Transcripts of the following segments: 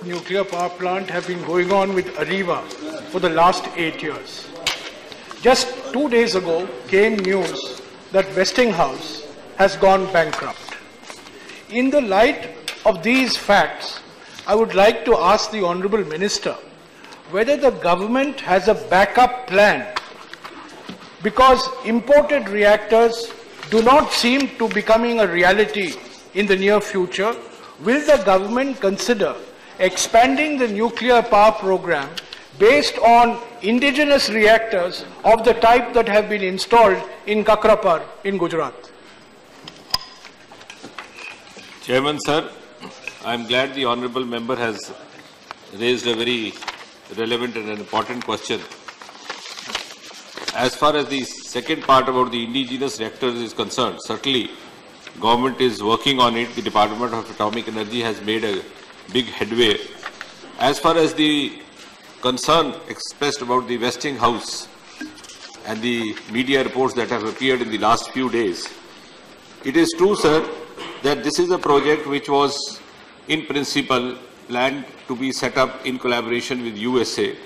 nuclear power plant have been going on with Areva for the last 8 years. Just 2 days ago came news that Westinghouse has gone bankrupt. In the light of these facts, I would like to ask the Honourable Minister whether the government has a backup plan, because imported reactors do not seem to becoming a reality in the near future. Will the government consider expanding the nuclear power program based on indigenous reactors of the type that have been installed in Kakrapar in Gujarat? Chairman, sir, I am glad the Honourable Member has raised a very relevant and an important question. As far as the second part about the indigenous reactors is concerned, certainly government is working on it. The Department of Atomic Energy has made a big headway. As far as the concern expressed about the Westinghouse and the media reports that have appeared in the last few days, it is true, sir, that this is a project which was in principle planned to be set up in collaboration with USA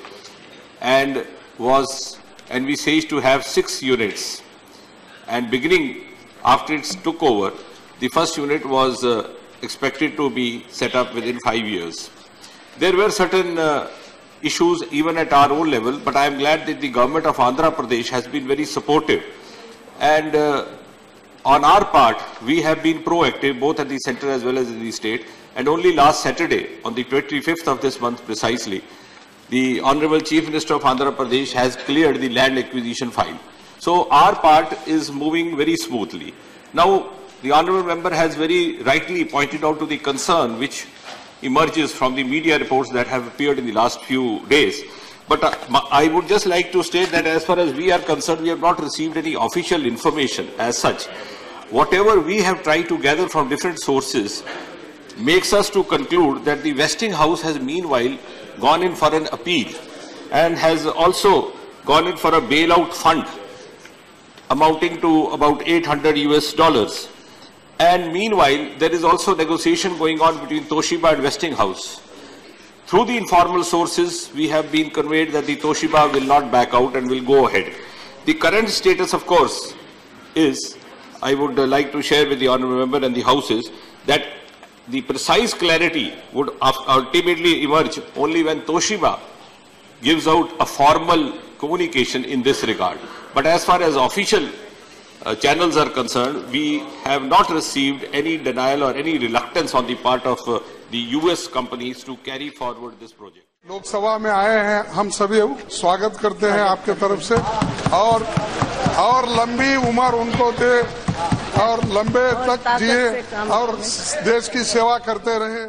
and we said to have 6 units. And beginning after it took over, the first unit was expected to be set up within 5 years. There were certain issues even at our own level, but I am glad that the government of Andhra Pradesh has been very supportive. And on our part, we have been proactive both at the centre as well as in the state. And only last Saturday, on the 25th of this month precisely, the Honourable Chief Minister of Andhra Pradesh has cleared the land acquisition file. So our part is moving very smoothly. Now, the Honourable Member has very rightly pointed out to the concern which emerges from the media reports that have appeared in the last few days. But I would just like to state that as far as we are concerned, we have not received any official information as such. Whatever we have tried to gather from different sources makes us to conclude that the Westinghouse has meanwhile gone in for an appeal and has also gone in for a bailout fund amounting to about $800 US. And meanwhile, there is also negotiation going on between Toshiba and Westinghouse. Through the informal sources, we have been conveyed that the Toshiba will not back out and will go ahead. The current status, of course, is, I would like to share with the Honourable Member and the Houses, that the precise clarity would ultimately emerge only when Toshiba gives out a formal communication in this regard. But as far as official channels are concerned, we have not received any denial or any reluctance on the part of the US companies to carry forward this project. Lok Sabha में आए हैं, हम सभी स्वागत करते हैं आपके तरफ से और लंबी उम्र उनको दे और लंबे तक जिए और देश की सेवा करते रहे।